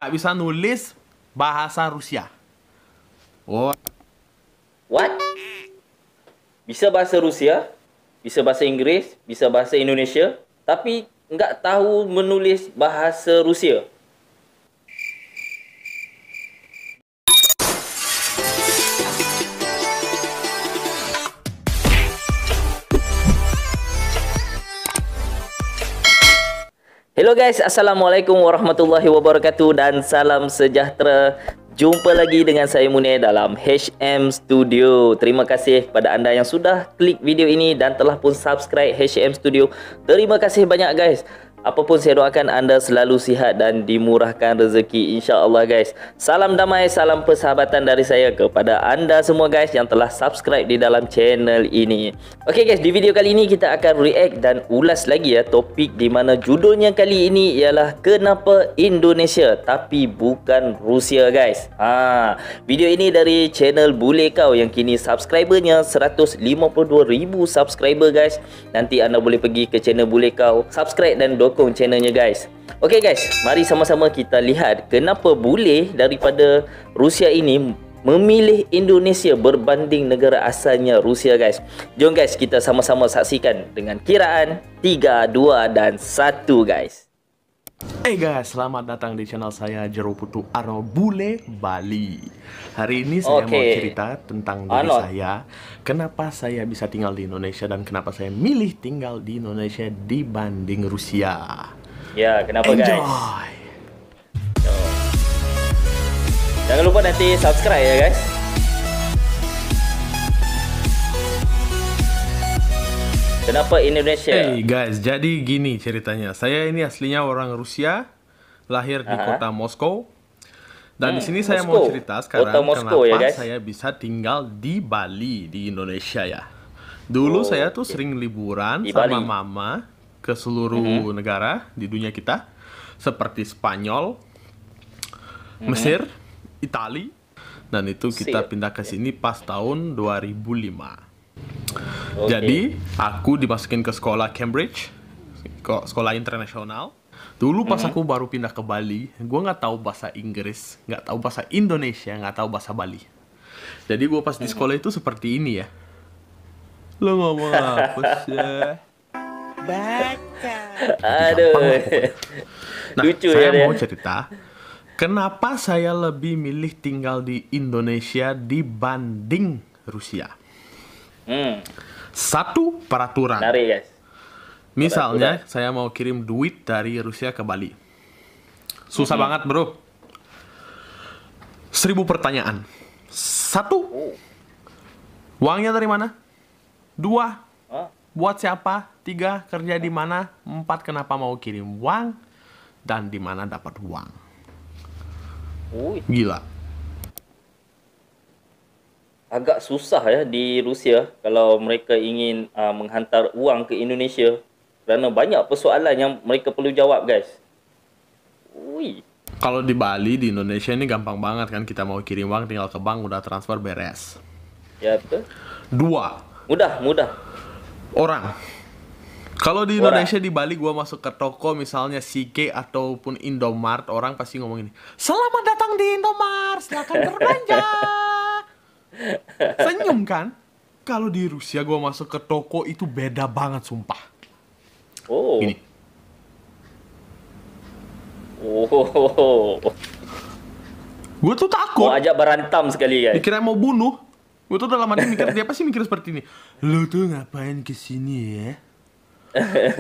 Nggak bisa nulis bahasa Rusia. Oh, What? Bisa bahasa Rusia, bisa bahasa Inggris, bisa bahasa Indonesia, tapi nggak tahu menulis bahasa Rusia. Hello guys, Assalamualaikum warahmatullahi wabarakatuh dan salam sejahtera. Jumpa lagi dengan saya Munir dalam HM Studio. Terima kasih kepada anda yang sudah klik video ini dan telah pun subscribe HM Studio. Terima kasih banyak guys. Apapun saya doakan anda selalu sihat dan dimurahkan rezeki insya-Allah guys. Salam damai, salam persahabatan dari saya kepada anda semua guys yang telah subscribe di dalam channel ini. Okey guys, di video kali ini kita akan react dan ulas lagi ya topik di mana judulnya kali ini ialah kenapa Indonesia tapi bukan Rusia guys. Video ini dari channel Bule Kau yang kini subscribernya 152,000 subscriber guys. Nanti anda boleh pergi ke channel Bule Kau, subscribe dan sokong channelnya guys. Okey guys, mari sama-sama kita lihat kenapa bule daripada Rusia ini memilih Indonesia berbanding negara asalnya Rusia guys. Jom guys kita sama-sama saksikan dengan kiraan 3, 2 dan 1 guys. hey guys, selamat datang di channel saya Jero Putu Arno Bule Bali. Hari ini saya mau cerita tentang diri saya, kenapa saya bisa tinggal di Indonesia dan kenapa saya milih tinggal di Indonesia dibanding Rusia. Ya, kenapa Enjoy. guys? Jangan lupa nanti subscribe ya guys. Kenapa Indonesia? Hey guys, jadi gini ceritanya. Saya ini aslinya orang Rusia, lahir di kota Moskow. Dan di sini saya mau cerita sekarang Moskow, kenapa ya, saya bisa tinggal di Bali, di Indonesia ya. Dulu saya tuh sering liburan di sama Bali. mama ke seluruh negara di dunia kita, seperti Spanyol, Mesir, Itali, dan itu kita pindah ke sini pas tahun 2005. Jadi aku dimasukin ke sekolah Cambridge, sekolah internasional. Dulu pas aku baru pindah ke Bali, gue nggak tahu bahasa Inggris, nggak tahu bahasa Indonesia, nggak tahu bahasa Bali. Jadi gue pas di sekolah itu seperti ini ya. Lo ngomong apa sih? Baca. Aduh. Nah, Lucu saya ya mau dia. cerita kenapa saya lebih milih tinggal di Indonesia dibanding Rusia. Satu, peraturan. Menarik guys. Misalnya, saya mau kirim duit dari Rusia ke Bali. Susah banget, bro. 1000 pertanyaan. 1, uangnya dari mana? 2, buat siapa? 3, kerja di mana? 4, kenapa mau kirim uang? Dan di mana dapat uang? Gila. Agak susah ya di Rusia kalau mereka ingin menghantar uang ke Indonesia kerana banyak persoalan yang mereka perlu jawab guys. Ui. Kalau di Bali, di Indonesia ini gampang banget kan. Kita mau kirim uang, tinggal ke bank, udah transfer, beres. Ya betul. 2, Mudah. orang. Kalau di Indonesia, di Bali, gua masuk ke toko misalnya CK ataupun Indomart, orang pasti ngomong ini, selamat datang di Indomart, silakan berbelanja. Senyum kan? Kalau di Rusia gua masuk ke toko itu beda banget sumpah. Gini. Gue tuh takut. Mau ajak berantam sekali guys. Dikira mau bunuh. Gue tuh dalam hati mikir, dia pasti mikir seperti ini. Lu tuh ngapain kesini ya?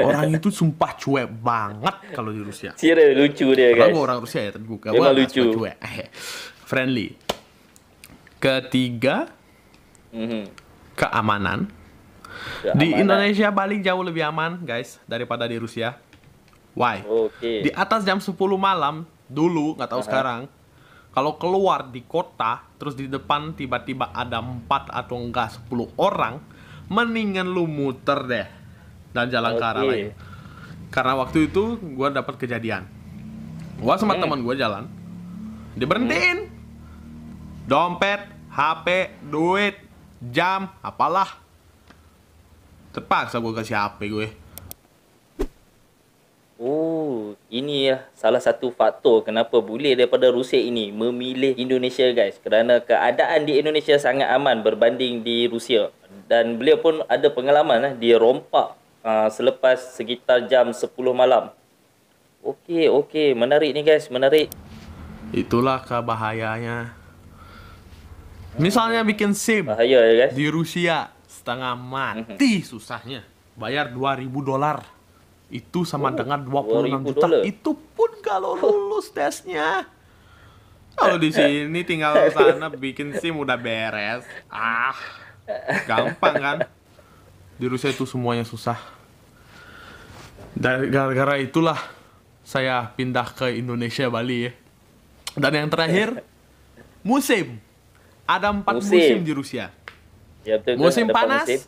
Orang itu sumpah cuek banget kalau di Rusia. Serius lucu dia guys. Gue orang Rusia ya, tapi gue Memang lucu. cuek. Friendly. Ketiga, keamanan. Di Indonesia, Bali jauh lebih aman guys daripada di Rusia. Why? Di atas jam 10 malam dulu, nggak tahu sekarang, kalau keluar di kota terus di depan tiba-tiba ada 4 atau enggak 10 orang, mendingan lu muter deh dan jalan ke arah lain. Karena waktu itu gue dapat kejadian, gue sama teman gue jalan, diberhentiin, dompet, HP, duit, jam, apalah. Terpaksa gue kasih HP gue. Oh, ini ya salah satu faktor kenapa bule daripada Rusia ini memilih Indonesia guys. Kerana keadaan di Indonesia sangat aman berbanding di Rusia. Dan beliau pun ada pengalaman dia rompak selepas sekitar jam 10 malam. Okey, menarik ni guys, menarik. Itulah kebahayanya. Misalnya bikin SIM Bahaya ya guys. di Rusia, setengah mati susahnya. Bayar $2.000. Itu sama dengan 26 juta. Itu pun kalau lulus tesnya. Kalau di sini tinggal sana bikin SIM udah beres. Gampang kan? Di Rusia itu semuanya susah. Dan gara-gara itulah saya pindah ke Indonesia, Bali ya. Dan yang terakhir, musim. Ada 4 musim di Rusia. Ya, betul, musim panas,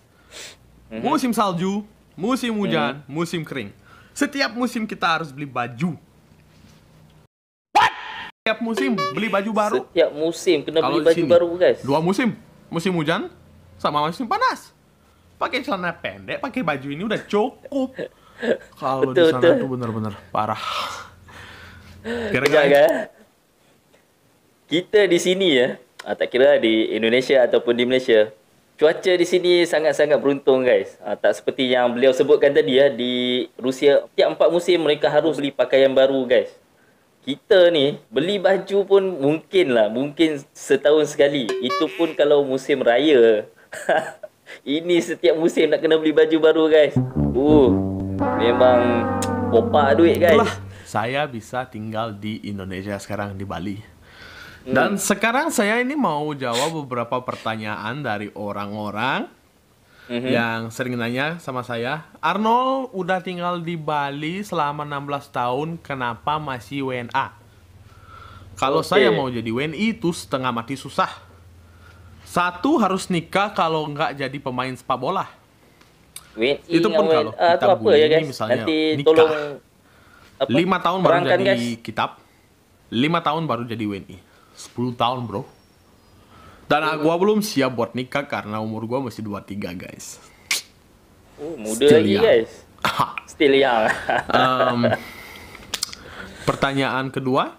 musim salju, musim hujan, musim kering. Setiap musim kita harus beli baju. What? Setiap musim beli baju baru. Setiap musim kena beli baju baru guys. 2 musim. Musim hujan sama musim panas. Pakai celana pendek, pakai baju ini udah cukup. Kalau di sana tuh bener-bener parah. Kira-kira kita di sini ya, tak kira di Indonesia ataupun di Malaysia, cuaca di sini sangat-sangat beruntung guys. Tak seperti yang beliau sebutkan tadi ya, di Rusia tiap 4 musim mereka harus beli pakaian baru guys. Kita ni beli baju pun mungkin setahun sekali. Itu pun kalau musim raya. Ini setiap musim nak kena beli baju baru guys. Memang popak duit guys. Itulah saya bisa tinggal di Indonesia sekarang, di Bali. Dan sekarang saya ini mau jawab beberapa pertanyaan dari orang-orang yang sering nanya sama saya, Arnold udah tinggal di Bali selama 16 tahun, kenapa masih WNA? Kalau saya mau jadi WNI itu setengah mati susah. 1, harus nikah, kalau nggak jadi pemain sepak bola. WNI itu pun kalau kita apa ya guys? misalnya Nanti nikah, tolong 5 tahun baru jadi guys. kitab, 5 tahun baru jadi WNI. 10 tahun bro. Dan gua belum siap buat nikah karena umur gua masih 23 guys. Muda still lagi young. Guys. Still young. Pertanyaan kedua,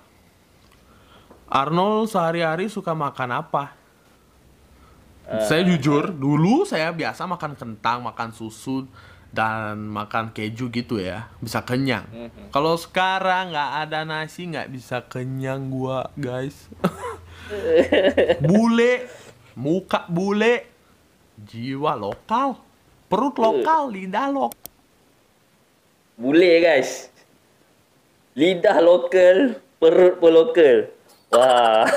Arnold sehari-hari suka makan apa? Saya jujur, dulu saya biasa makan kentang, makan susu, dan makan keju gitu ya, bisa kenyang. Kalau sekarang nggak ada nasi, nggak bisa kenyang gua guys. Bule, muka bule, jiwa lokal, perut lokal, lidah lokal. Bule guys, lidah lokal, perut pun lokal. Wah,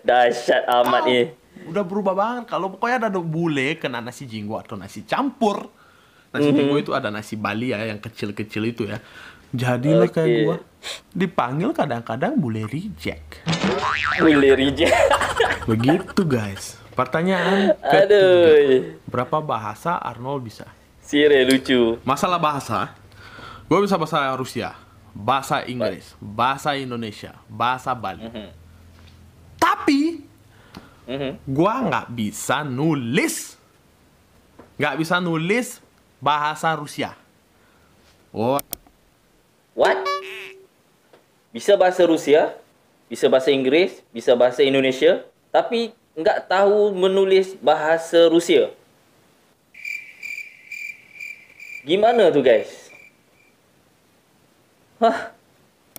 dahsyat amat ni. Udah berubah banget. Kalau pokoknya ada bule kena nasi jinggo atau nasi campur. Nasi jinggo itu ada nasi Bali ya, yang kecil-kecil itu ya. Jadi lo kayak gua dipanggil kadang-kadang bule reject. Bule reject. Begitu guys. Pertanyaan ketiga, berapa bahasa Arnold bisa? Sire lucu. Masalah bahasa, gua bisa bahasa Rusia, bahasa Inggris, bahasa Indonesia, bahasa Bali. Tapi gua nggak bisa nulis. Nggak bisa nulis bahasa Rusia. What? Bisa bahasa Rusia, bisa bahasa Inggris, bisa bahasa Indonesia, tapi nggak tahu menulis bahasa Rusia. Gimana tuh guys?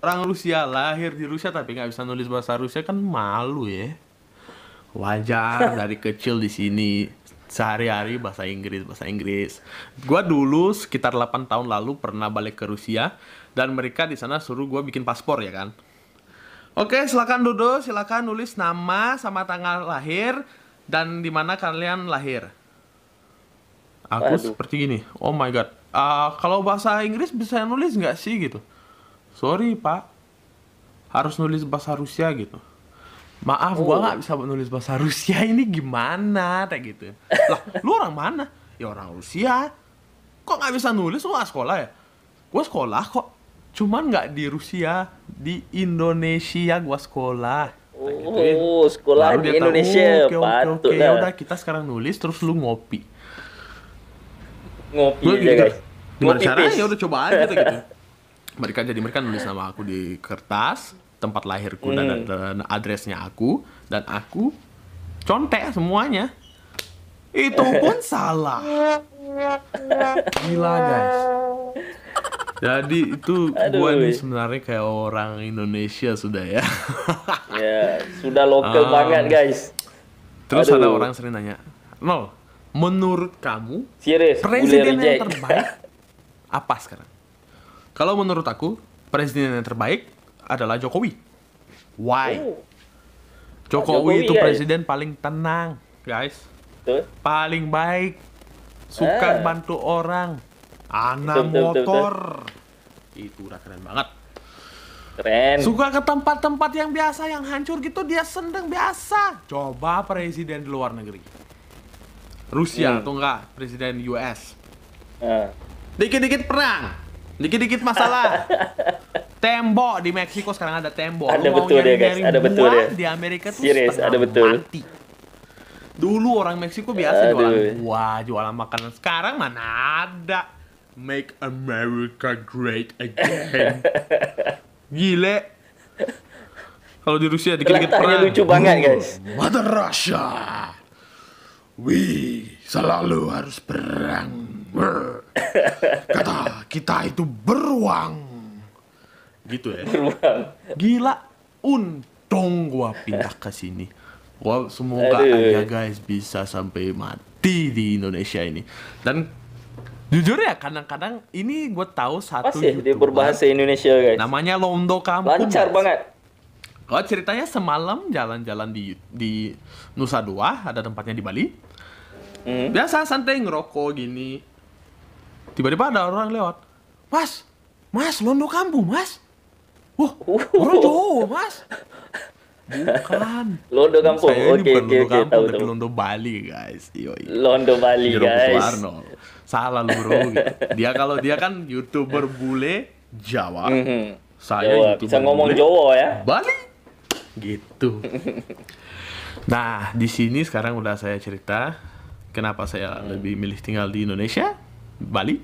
Orang Rusia lahir di Rusia tapi nggak bisa nulis bahasa Rusia kan malu ya. Wajar dari kecil di sini sehari-hari bahasa Inggris. Gua dulu sekitar 8 tahun lalu pernah balik ke Rusia dan mereka di sana suruh gua bikin paspor ya kan. Oke, silakan Dodo, silakan nulis nama sama tanggal lahir dan di mana kalian lahir. Aku seperti gini. Oh my god. Kalau bahasa Inggris bisa nulis nggak sih gitu? Sorry Pak, harus nulis bahasa Rusia gitu. Maaf, gua nggak bisa nulis bahasa Rusia, ini gimana kayak gitu. Lah, lu orang mana? Ya orang Rusia. Kok nggak bisa nulis? Lu nggak sekolah ya? Gua sekolah kok. Cuman nggak di Rusia, di Indonesia gua sekolah. Gitu. Sekolah di Indonesia. Oke. Ya udah kita sekarang nulis terus lu ngopi. Ngopi aja guys. Gimana caranya? Ya udah coba aja gitu. Mereka nulis nama aku di kertas, tempat lahirku dan addressnya aku, dan aku contek semuanya. Itu pun salah. Gila guys. Jadi itu gue nih sebenarnya kayak orang Indonesia sudah ya. Ya, sudah lokal banget guys. Terus ada orang sering nanya, Nol, menurut kamu presiden yang terbaik apa sekarang? Kalau menurut aku, presiden yang terbaik adalah Jokowi. Why? Jokowi itu presiden paling tenang, guys. Paling baik. Suka bantu orang. Anak motor. Itu udah keren banget. Keren. Suka ke tempat-tempat yang biasa, yang hancur gitu, dia seneng biasa. Coba presiden di luar negeri. Rusia atau enggak, presiden US. Dikit-dikit perang. Dikit-dikit masalah. Tembok di Meksiko sekarang ada tembok. Ada betul deh guys, ada betul deh. Di Amerika tuh ada betul. mati. Dulu orang Meksiko biasa jualan buah, jualan makanan. Sekarang mana ada. Make America great again. Gile. Kalau di Rusia dikit-dikit perang. Lucu banget guys. Mother Russia. We selalu harus perang. Kata kita itu beruang. Gitu ya. Beruang. Gila. Untung gua pindah ke sini. Gua semoga aja guys bisa sampai mati di Indonesia ini. Dan jujur ya, kadang-kadang ini gue tahu satu YouTuber dia berbahasa Indonesia guys. Namanya Londo Kampung. Lancar banget. Kalau ceritanya semalam jalan-jalan di Nusa Dua, ada tempatnya di Bali. Biasa santai ngerokok gini. Tiba-tiba ada orang lewat. Mas, Londo Kampung, Mas. Wah, orang Jawa, Mas. Bukan. Londo Kampung. Oke, tahu. Londo Bali, guys. Londo Bali, guys. Salah lu bro. Gitu. Dia kan YouTuber bule Jawa. Saya Jawa. YouTuber bisa ngomong bule Jawa ya. Bali. Gitu. Nah, di sini sekarang udah saya cerita kenapa saya lebih milih tinggal di Indonesia, Bali,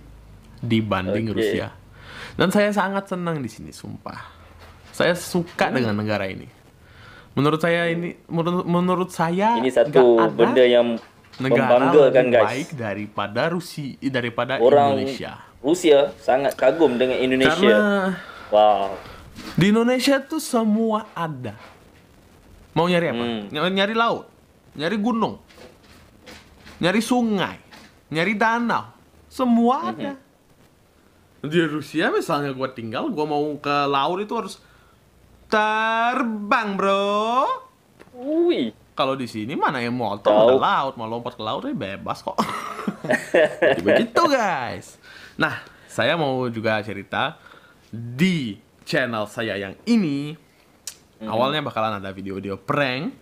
dibanding Rusia. Dan saya sangat senang di sini, sumpah. Saya suka dengan negara ini. Menurut saya ini satu benda yang membanggakan guys. Baik daripada orang Indonesia. Rusia sangat kagum dengan Indonesia. Karena di Indonesia tuh semua ada. Mau nyari apa? Nyari laut, nyari gunung, nyari sungai, nyari danau, semua ada. Di Rusia misalnya gue tinggal, gue mau ke laut itu harus terbang, bro. Kalau di sini mana yang motor ke laut, mau lompat ke laut bebas kok. Begitu guys. Nah, saya mau juga cerita di channel saya yang ini. Awalnya bakalan ada video-video prank.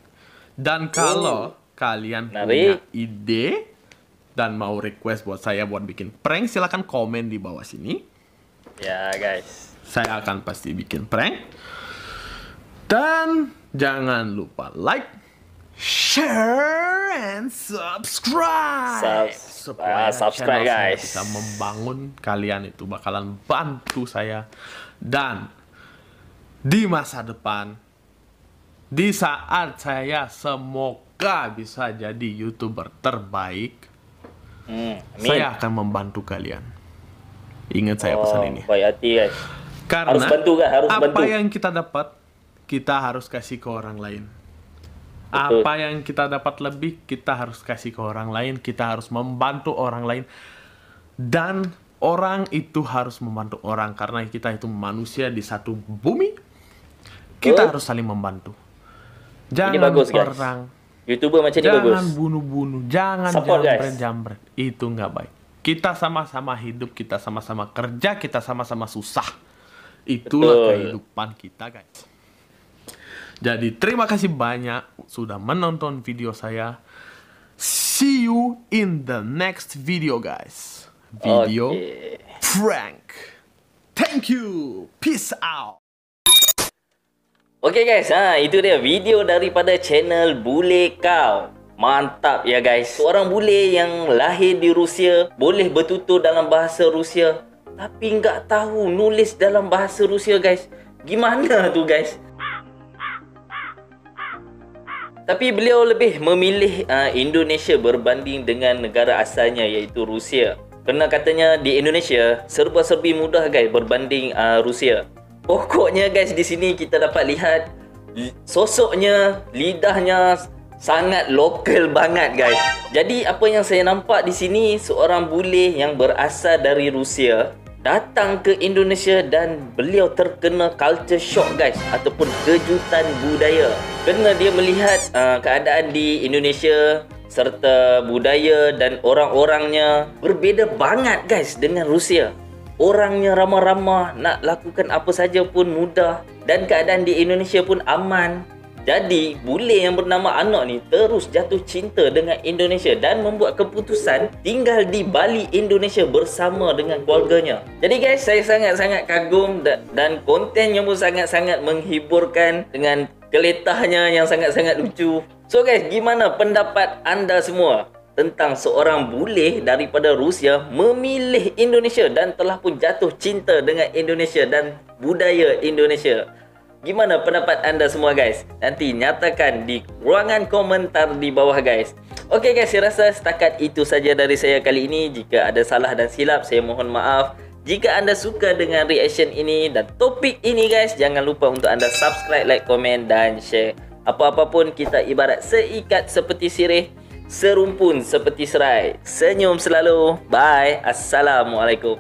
Dan kalau kalian punya ide dan mau request buat saya buat bikin prank, silakan komen di bawah sini. Ya guys, saya akan pasti bikin prank. Dan jangan lupa like, share, and subscribe. Subscribe guys. Bisa membangun kalian, itu bakalan bantu saya. Dan di masa depan, di saat saya semoga bisa jadi YouTuber terbaik, saya akan membantu kalian. Ingat saya pesan ini. Baik hati guys. Karena harus bantu, harus apa yang kita dapat, kita harus kasih ke orang lain. Betul. Apa yang kita dapat lebih, kita harus kasih ke orang lain. Kita harus membantu orang lain. Dan orang itu harus membantu orang. Karena kita itu manusia di satu bumi. Kita harus saling membantu. Jangan bagus, perang. YouTuber macam ini bagus. Jangan bunuh-bunuh. Jangan jambret-jambret. Itu nggak baik. Kita sama-sama hidup. Kita sama-sama kerja. Kita sama-sama susah. Itulah kehidupan kita, guys. Jadi terima kasih banyak sudah menonton video saya. See you in the next video guys. Video prank. Thank you. Peace out. Oke guys, itu dia video daripada channel Bule Kau. Mantap ya guys. Seorang bule yang lahir di Rusia boleh bertutur dalam bahasa Rusia. tapi nggak tahu nulis dalam bahasa Rusia, guys. Gimana tuh, guys? Tapi beliau lebih memilih Indonesia berbanding dengan negara asalnya iaitu Rusia. Kerana katanya di Indonesia serba-serbi mudah, guys, berbanding Rusia. Pokoknya, guys, di sini kita dapat lihat sosoknya, lidahnya sangat lokal banget, guys. Jadi apa yang saya nampak di sini, seorang bule yang berasal dari Rusia datang ke Indonesia dan beliau terkena culture shock, guys, ataupun kejutan budaya. Kerana dia melihat keadaan di Indonesia serta budaya dan orang-orangnya berbeza banget, guys, dengan Rusia. Orangnya ramah-ramah, nak lakukan apa saja pun mudah, dan keadaan di Indonesia pun aman. Jadi, bule yang bernama Anak ni terus jatuh cinta dengan Indonesia dan membuat keputusan tinggal di Bali, Indonesia bersama dengan keluarganya. Jadi guys, saya sangat-sangat kagum dan kontennya pun sangat-sangat menghiburkan dengan keletahnya yang sangat-sangat lucu. So guys, gimana pendapat anda semua tentang seorang bule daripada Rusia memilih Indonesia dan telah pun jatuh cinta dengan Indonesia dan budaya Indonesia? Gimana pendapat anda semua, guys? Nanti nyatakan di ruangan komentar di bawah, guys. Oke guys, saya rasa setakat itu saja dari saya kali ini. Jika ada salah dan silap, saya mohon maaf. Jika anda suka dengan reaction ini dan topik ini, guys, jangan lupa untuk anda subscribe, like, komen dan share. Apa-apa pun kita ibarat seikat seperti sirih, serumpun seperti serai. Senyum selalu. Bye. Assalamualaikum.